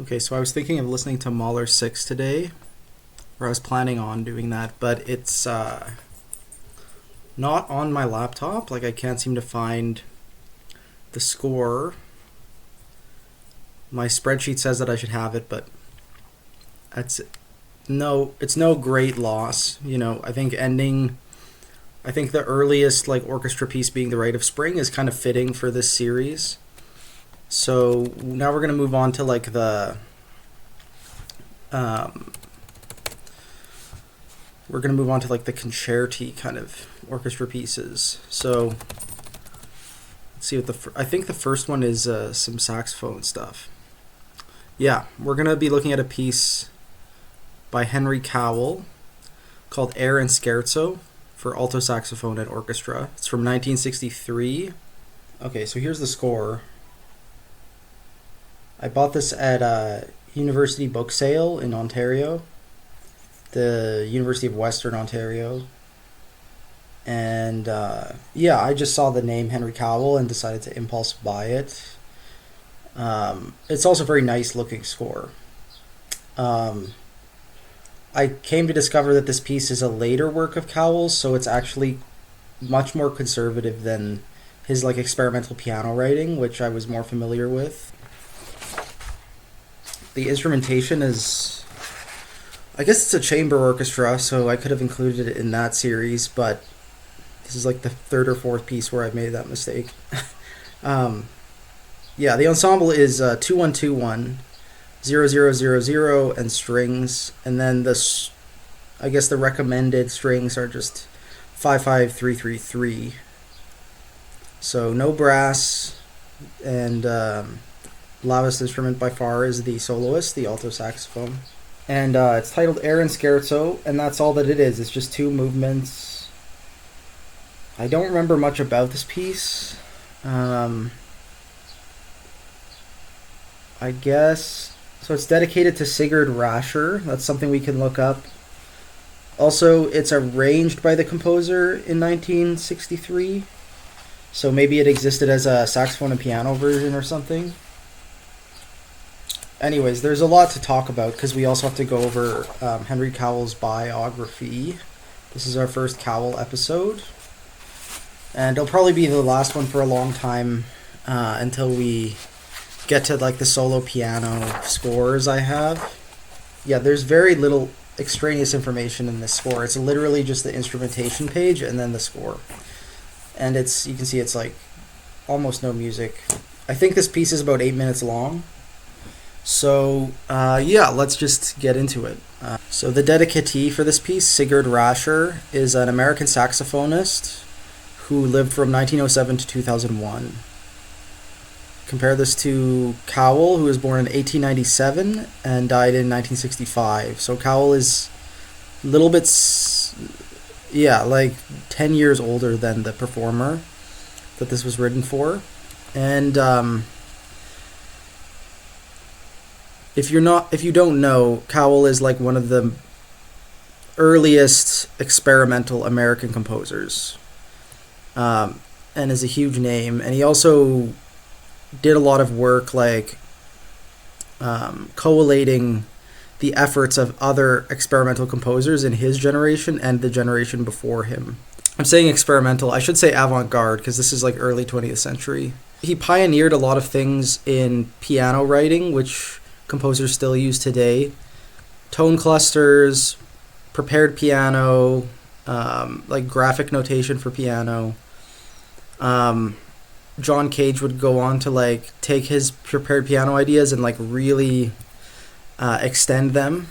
Okay, so I was thinking of listening to Mahler 6 today, or I was planning on doing that, but it's not on my laptop. Like, I can't seem to find the score. My spreadsheet says that I should have it, but it's no great loss. I think the earliest like orchestra piece being The Rite of Spring is kind of fitting for this series. So now we're gonna move on to like the concerti kind of orchestra pieces. So let's see what I think the first one is some saxophone stuff. Yeah, we're gonna be looking at a piece by Henry Cowell called Air and Scherzo for alto saxophone and orchestra. It's from 1963. Okay, so here's the score. I bought this at a university book sale in Ontario, the University of Western Ontario. And I just saw the name Henry Cowell and decided to impulse buy it. It's also a very nice looking score. I came to discover that this piece is a later work of Cowell's, so it's actually much more conservative than his like experimental piano writing, which I was more familiar with. The instrumentation is, I guess it's a chamber orchestra, so I could have included it in that series, but this is like the third or fourth piece where I've made that mistake. The ensemble is 2121, 0000, and strings, and then the recommended strings are just 55333. So no brass, and loudest instrument by far is the soloist, the alto saxophone. And it's titled Air and Scherzo, and that's all that it is. It's just two movements. I don't remember much about this piece. I guess... So it's dedicated to Sigurd Raschèr. That's something we can look up. Also, it's arranged by the composer in 1963. So maybe it existed as a saxophone and piano version or something. Anyways, there's a lot to talk about because we also have to go over Henry Cowell's biography. This is our first Cowell episode. And it'll probably be the last one for a long time until we get to like the solo piano scores I have. Yeah, there's very little extraneous information in this score. It's literally just the instrumentation page and then the score. And you can see it's like almost no music. I think this piece is about 8 minutes long. So, let's just get into it. So the dedicatee for this piece, Sigurd Raschèr, is an American saxophonist who lived from 1907 to 2001. Compare this to Cowell, who was born in 1897 and died in 1965. So Cowell is a little bit, 10 years older than the performer that this was written for. And if you don't know, Cowell is like one of the earliest experimental American composers, and is a huge name. And he also did a lot of work like collating the efforts of other experimental composers in his generation and the generation before him. I'm saying experimental, I should say avant-garde, because this is like early 20th century. He pioneered a lot of things in piano writing, which composers still use today. Tone clusters, prepared piano, like graphic notation for piano. John Cage would go on to like take his prepared piano ideas and like really extend them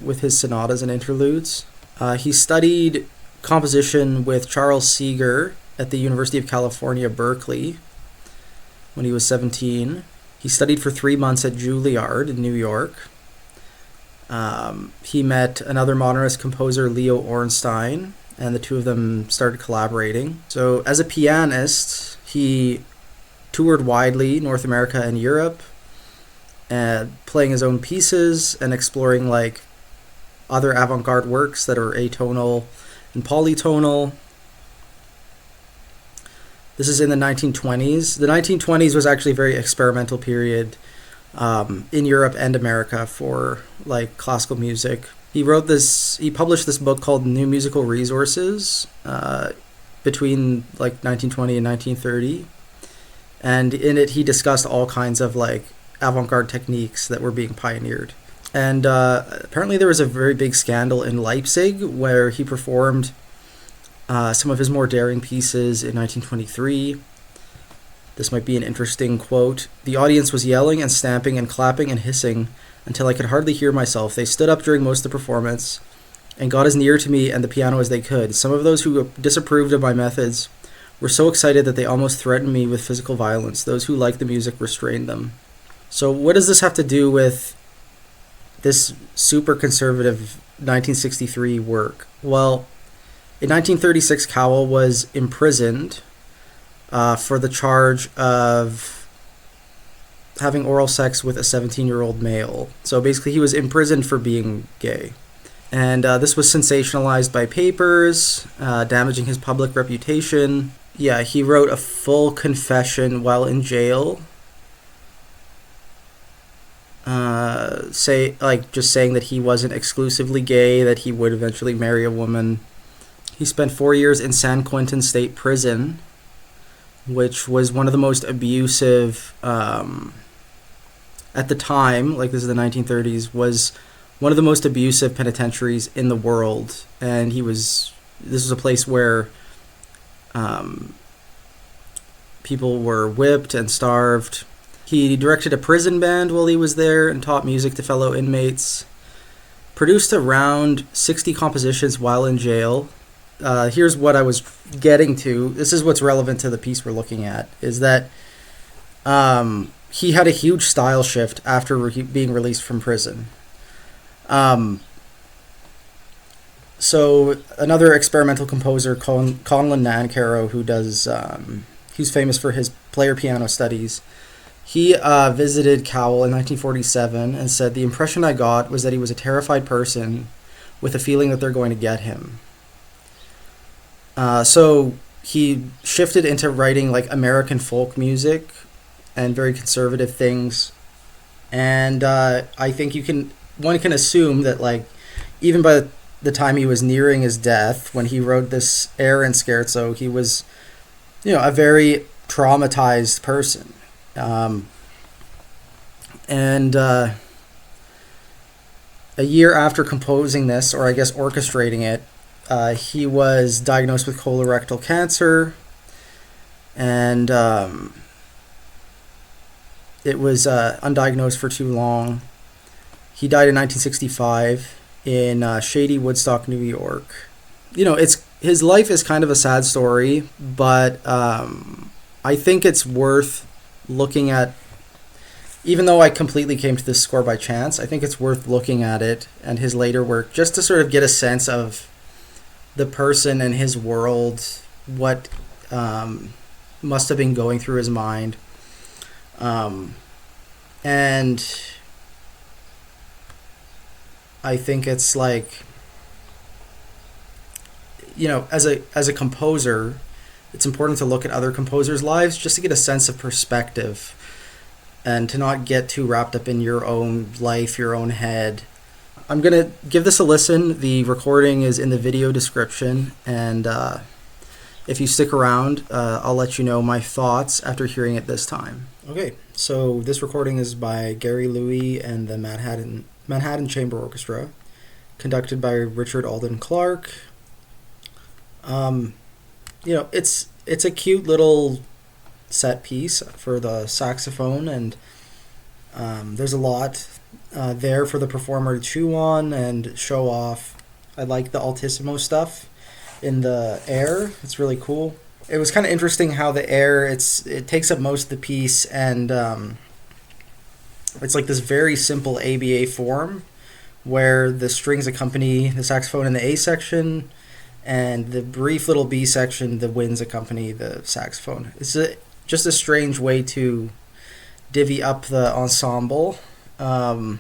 with his sonatas and interludes. He studied composition with Charles Seeger at the University of California, Berkeley, when he was 17. He studied for 3 months at Juilliard in New York. He met another modernist composer, Leo Ornstein, and the two of them started collaborating. So as a pianist, he toured widely, North America and Europe, playing his own pieces and exploring like other avant-garde works that are atonal and polytonal. This is in the 1920s. The 1920s was actually a very experimental period in Europe and America for like classical music. He published this book called New Musical Resources between like 1920 and 1930. And in it, he discussed all kinds of like avant-garde techniques that were being pioneered. And apparently there was a very big scandal in Leipzig where he performed some of his more daring pieces in 1923. This might be an interesting quote. "The audience was yelling and stamping and clapping and hissing until I could hardly hear myself. They stood up during most of the performance and got as near to me and the piano as they could. Some of those who disapproved of my methods were so excited that they almost threatened me with physical violence. Those who liked the music restrained them." So what does this have to do with this super conservative 1963 work? Well, in 1936, Cowell was imprisoned for the charge of having oral sex with a 17-year-old male. So basically he was imprisoned for being gay. And this was sensationalized by papers, damaging his public reputation. Yeah, he wrote a full confession while in jail. Just saying that he wasn't exclusively gay, that he would eventually marry a woman. He spent 4 years in San Quentin State Prison, which was one of the most abusive, at the time, like this is the 1930s, was one of the most abusive penitentiaries in the world. And this was a place where people were whipped and starved. He directed a prison band while he was there and taught music to fellow inmates. Produced around 60 compositions while in jail. Here's what I was getting to. This is what's relevant to the piece we're looking at, is that he had a huge style shift after being released from prison. So another experimental composer, Conlon Nancarrow, who's famous for his player piano studies, he visited Cowell in 1947 and said, "The impression I got was that he was a terrified person with a feeling that they're going to get him." So he shifted into writing like American folk music and very conservative things. And I think one can assume that like even by the time he was nearing his death, when he wrote this air in Scherzo, he was, a very traumatized person. A year after composing this, or I guess orchestrating it, he was diagnosed with colorectal cancer, and it was undiagnosed for too long. He died in 1965 in shady Woodstock, New York. His life is kind of a sad story, but I think it's worth looking at. Even though I completely came to this score by chance, I think it's worth looking at it and his later work just to sort of get a sense of the person and his world, what must have been going through his mind. And I think it's like, as a composer, it's important to look at other composers' lives just to get a sense of perspective and to not get too wrapped up in your own life, your own head. I'm going to give this a listen. The recording is in the video description, and if you stick around, I'll let you know my thoughts after hearing it this time. Okay, so this recording is by Gary Louis and the Manhattan Chamber Orchestra, conducted by Richard Alden Clark. It's a cute little set piece for the saxophone, and there's a lot there for the performer to chew on and show off. I like the altissimo stuff in the air. It's really cool. It was kind of interesting how the air, it takes up most of the piece, and it's like this very simple ABA form where the strings accompany the saxophone in the A section, and the brief little B section, the winds accompany the saxophone. It's just a strange way to divvy up the ensemble. I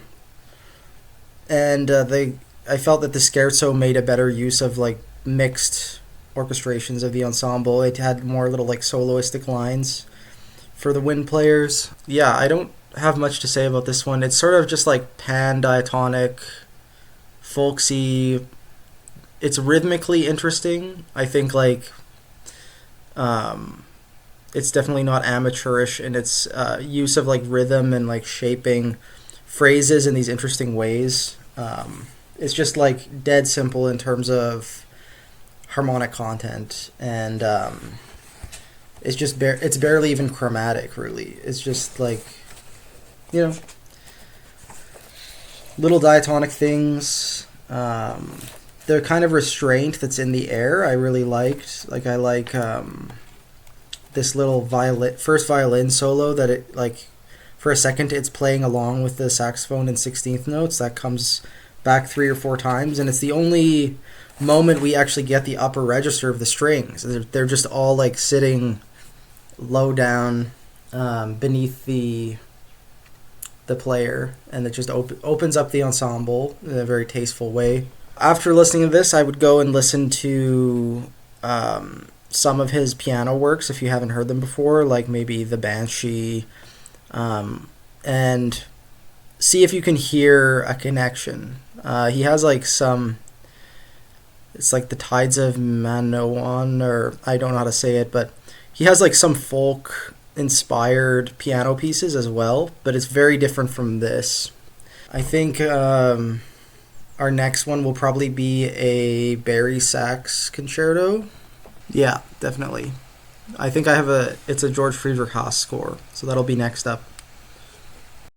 felt that the Scherzo made a better use of like mixed orchestrations of the ensemble. It had more little like soloistic lines for the wind players. Yeah, I don't have much to say about this one. It's sort of just like pan diatonic, folksy. It's rhythmically interesting. I think like it's definitely not amateurish in its use of like rhythm and like shaping phrases in these interesting ways. It's just like dead simple in terms of harmonic content, and it's just it's barely even chromatic. Really, it's just like, you know, little diatonic things. The kind of restraint that's in the air I really liked. Like I like this little first violin solo that it like for a second it's playing along with the saxophone in 16th notes that comes back 3 or 4 times, and it's the only moment we actually get the upper register of the strings. They're just all like sitting low down beneath the player, and it just opens up the ensemble in a very tasteful way. After listening to this, I would go and listen to some of his piano works if you haven't heard them before, like maybe The Banshee, and see if you can hear a connection. He has like some, it's like the Tides of Manoan, or I don't know how to say it, but he has like some folk inspired piano pieces as well, but it's very different from this. I think our next one will probably be a Barry sax concerto. Yeah, definitely. I think it's a George Friedrich Haas score, so that'll be next up.